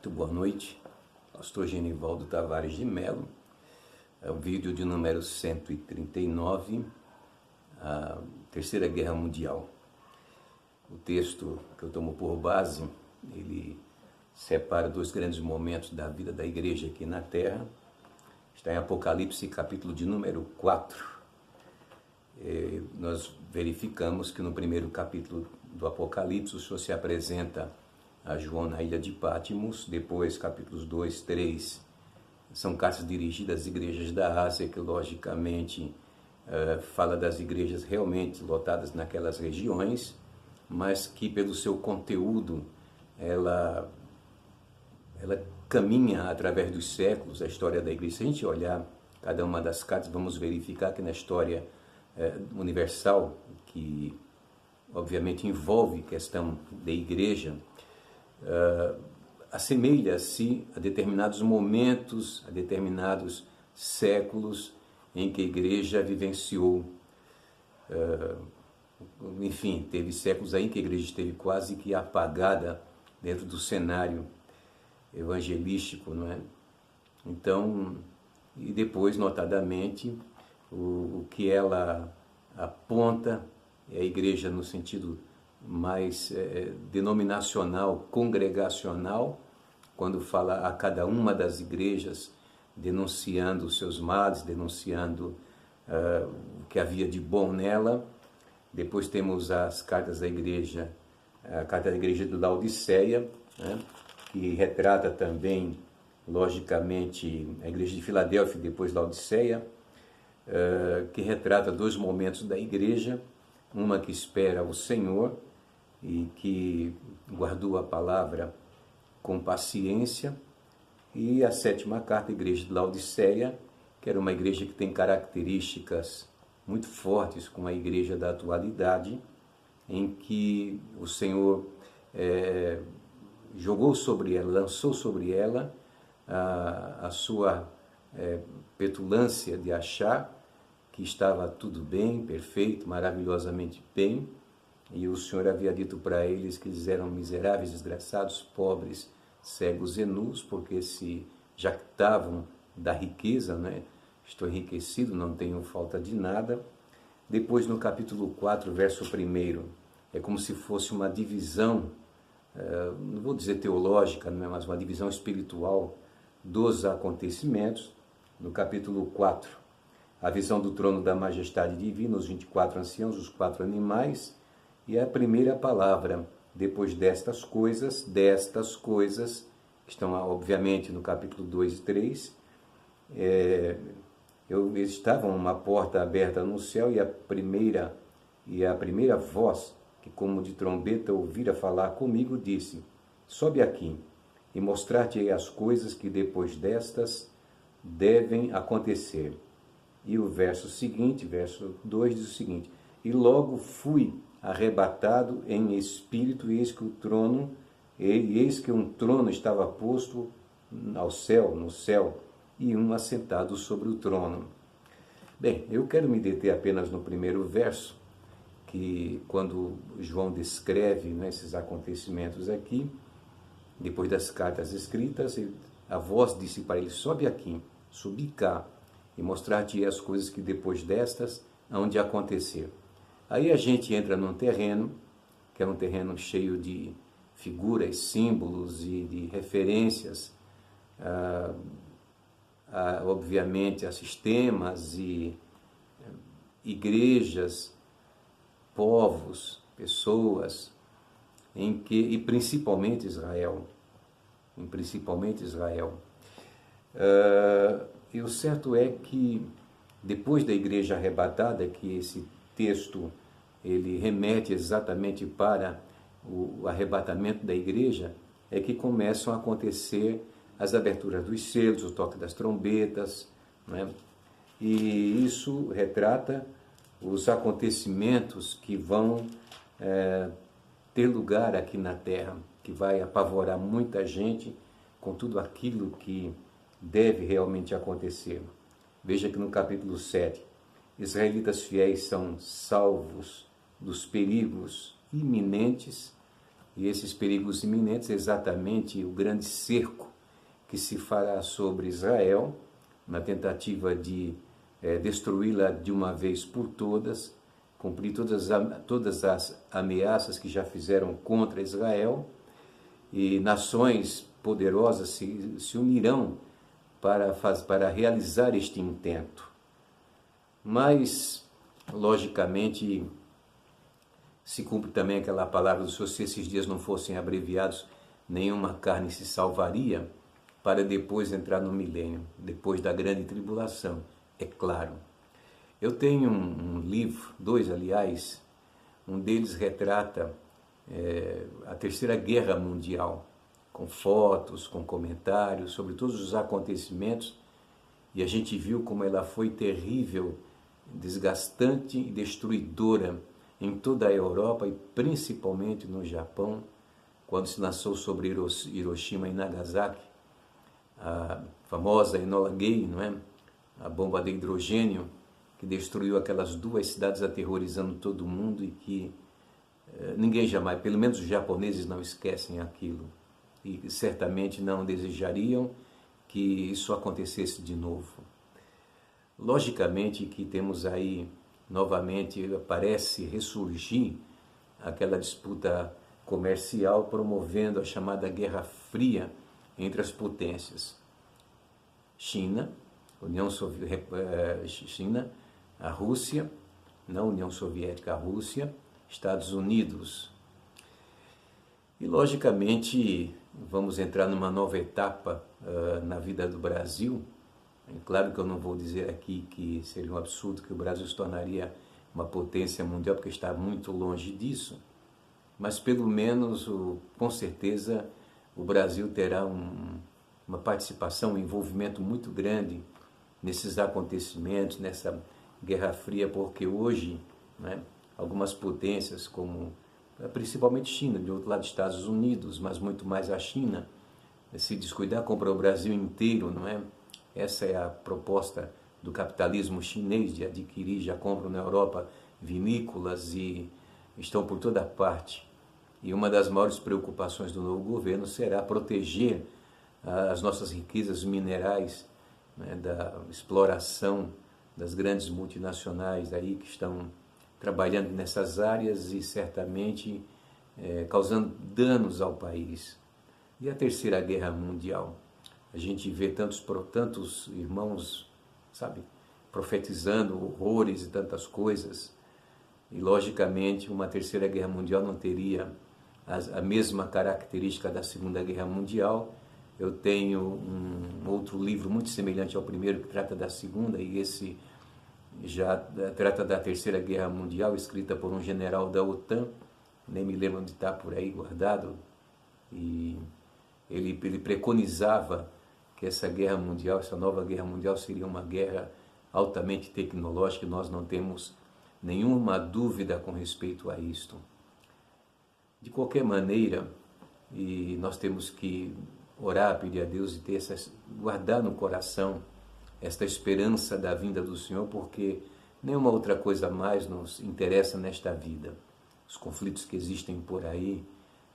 Muito boa noite, pastor Genivaldo Tavares de Mello. É o vídeo de número 139, a Terceira Guerra Mundial. O texto que eu tomo por base, ele separa dois grandes momentos da vida da igreja aqui na Terra. Está em Apocalipse, capítulo de número 4. Nós verificamos que no primeiro capítulo do Apocalipse o Senhor se apresenta a João na ilha de Pátimos. Depois, capítulos 2, 3, são cartas dirigidas às igrejas da Ásia, que logicamente fala das igrejas realmente lotadas naquelas regiões, mas que pelo seu conteúdo ela caminha através dos séculos a história da igreja. Se a gente olhar cada uma das cartas, vamos verificar que na história universal, que obviamente envolve questão da igreja, assemelha-se a determinados momentos, a determinados séculos em que a igreja vivenciou. Enfim, teve séculos aí em que a igreja esteve quase que apagada dentro do cenário evangelístico, não é? Então, e depois, notadamente, o que ela aponta é a igreja no sentido mais denominacional, congregacional, quando fala a cada uma das igrejas, denunciando os seus males, denunciando o que havia de bom nela. Depois temos as cartas da igreja, a carta da igreja de Laodiceia, né, que retrata também, logicamente, a igreja de Filadélfia e depois Laodiceia, que retrata dois momentos da igreja, uma que espera o Senhor e que guardou a palavra com paciência, e a sétima carta, a igreja de Laodiceia, que era uma igreja que tem características muito fortes com a igreja da atualidade, em que o Senhor jogou sobre ela, lançou sobre ela a sua petulância de achar que estava tudo bem, perfeito, maravilhosamente bem, e o Senhor havia dito para eles que eles eram miseráveis, desgraçados, pobres, cegos e nus, porque se jactavam da riqueza, né? Estou enriquecido, não tenho falta de nada. Depois, no capítulo 4, verso 1, é como se fosse uma divisão, não vou dizer teológica, não é, mas uma divisão espiritual dos acontecimentos. No capítulo 4, a visão do trono da majestade divina, os 24 anciãos, os 4 animais, e a primeira palavra, depois destas coisas, que estão obviamente no capítulo 2 e 3, eles estavam uma porta aberta no céu, e a primeira voz, que como de trombeta ouvira falar comigo, disse: sobe aqui e mostrar-te-ei as coisas que depois destas devem acontecer. E o verso seguinte, verso 2, diz o seguinte: e logo fui arrebatado em espírito, e eis que um trono estava posto no céu, e um assentado sobre o trono. Bem, eu quero me deter apenas no primeiro verso, que quando João descreve, né, esses acontecimentos aqui, depois das cartas escritas, a voz disse para ele: sobe aqui, subi cá, e mostrar-te as coisas que depois destas hão de acontecer. Aí a gente entra num terreno, que é um terreno cheio de figuras, símbolos e de referências, obviamente, a sistemas e igrejas, povos, pessoas, e principalmente Israel. E o certo é que depois da igreja arrebatada, que esse texto ele remete exatamente para o arrebatamento da igreja, é que começam a acontecer as aberturas dos selos, o toque das trombetas, né? E isso retrata os acontecimentos que vão ter lugar aqui na terra, que vai apavorar muita gente com tudo aquilo que deve realmente acontecer. Veja que no capítulo 7, israelitas fiéis são salvos dos perigos iminentes, E esses perigos iminentes é exatamente o grande cerco que se fará sobre Israel, na tentativa de destruí-la de uma vez por todas, cumprir todas as ameaças que já fizeram contra Israel, e nações poderosas se unirão para realizar este intento. Mas, logicamente, se cumpre também aquela palavra do Senhor: se esses dias não fossem abreviados, nenhuma carne se salvaria, para depois entrar no milênio, depois da grande tribulação, é claro. Eu tenho um livro, dois aliás, um deles retrata a Terceira Guerra Mundial, com fotos, com comentários sobre todos os acontecimentos, e a gente viu como ela foi terrível, desgastante e destruidora em toda a Europa e principalmente no Japão, quando se lançou sobre Hiroshima e Nagasaki, a famosa Enola Gay, não é? A bomba de hidrogênio, que destruiu aquelas duas cidades, aterrorizando todo mundo, e que ninguém jamais, pelo menos os japoneses, não esquecem aquilo. E certamente não desejariam que isso acontecesse de novo. Logicamente que temos aí, novamente, parece ressurgir aquela disputa comercial, promovendo a chamada Guerra Fria entre as potências. China, China, a Rússia, não União Soviética, a Rússia, Estados Unidos. E, logicamente, vamos entrar numa nova etapa na vida do Brasil. É claro que eu não vou dizer aqui que seria um absurdo que o Brasil se tornaria uma potência mundial, porque está muito longe disso, mas pelo menos, com certeza, o Brasil terá uma participação, um envolvimento muito grande nesses acontecimentos, nessa Guerra Fria, porque hoje, né, algumas potências, como principalmente China, de outro lado Estados Unidos, mas muito mais a China, se descuidar, compra o Brasil inteiro, não é? Essa é a proposta do capitalismo chinês, de adquirir, já compram na Europa vinícolas e estão por toda parte. E uma das maiores preocupações do novo governo será proteger as nossas riquezas minerais, né, da exploração das grandes multinacionais aí que estão trabalhando nessas áreas e certamente causando danos ao país. E a Terceira Guerra Mundial? A gente vê tantos irmãos, sabe, profetizando horrores e tantas coisas. E, logicamente, uma Terceira Guerra Mundial não teria a mesma característica da Segunda Guerra Mundial. Eu tenho um outro livro muito semelhante ao primeiro, que trata da Segunda, e esse já trata da Terceira Guerra Mundial, escrita por um general da OTAN, nem me lembro onde está, por aí guardado, e ele preconizava que essa guerra mundial, essa nova guerra mundial, seria uma guerra altamente tecnológica, e nós não temos nenhuma dúvida com respeito a isto. De qualquer maneira, e nós temos que orar, pedir a Deus e guardar no coração esta esperança da vinda do Senhor, porque nenhuma outra coisa mais nos interessa nesta vida. Os conflitos que existem por aí,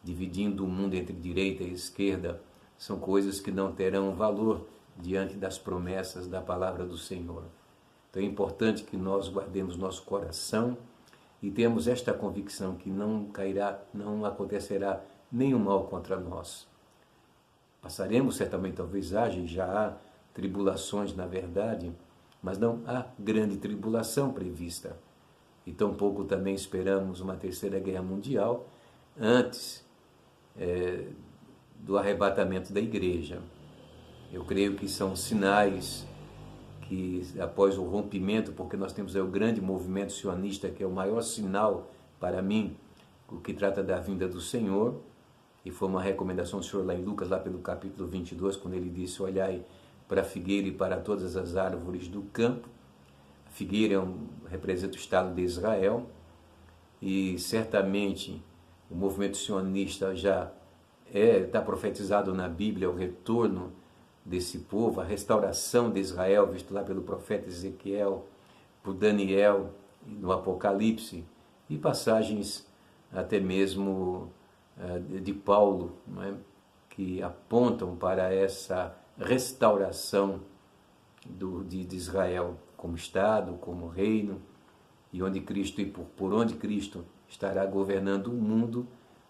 dividindo o mundo entre direita e esquerda, são coisas que não terão valor diante das promessas da palavra do Senhor. Então é importante que nós guardemos nosso coração e temos esta convicção que não acontecerá nenhum mal contra nós. Passaremos certamente, talvez haja, e já há tribulações na verdade, mas não há grande tribulação prevista. E tampouco também esperamos uma Terceira Guerra Mundial antes do arrebatamento da igreja. Eu creio que são sinais que, após o rompimento, porque nós temos aí o grande movimento sionista, que é o maior sinal para mim, o que trata da vinda do Senhor, e foi uma recomendação do Senhor lá em Lucas, lá pelo capítulo 22, quando ele disse: olhai para a figueira e para todas as árvores do campo. A figueira representa o Estado de Israel, e certamente o movimento sionista já está profetizado na Bíblia o retorno desse povo, a restauração de Israel, visto lá pelo profeta Ezequiel, por Daniel, no Apocalipse, e passagens até mesmo de Paulo, não é? Que apontam para essa restauração de Israel como Estado, como reino, e onde Cristo e por onde Cristo estará governando o mundo,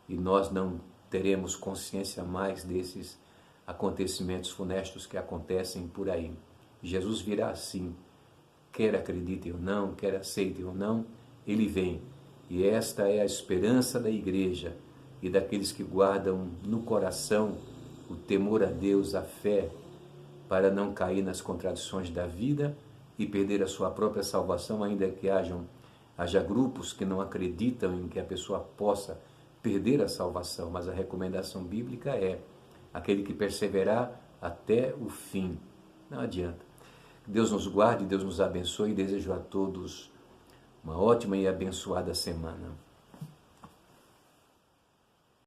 e nós não teremos consciência mais desses acontecimentos funestos que acontecem por aí. Jesus virá assim, quer acreditem ou não, quer aceitem ou não, ele vem. E esta é a esperança da igreja e daqueles que guardam no coração o temor a Deus, a fé, para não cair nas contradições da vida e perder a sua própria salvação, ainda que haja grupos que não acreditam em que a pessoa possa perder a salvação, mas a recomendação bíblica é aquele que perseverar até o fim. Não adianta. Deus nos guarde, Deus nos abençoe e desejo a todos uma ótima e abençoada semana.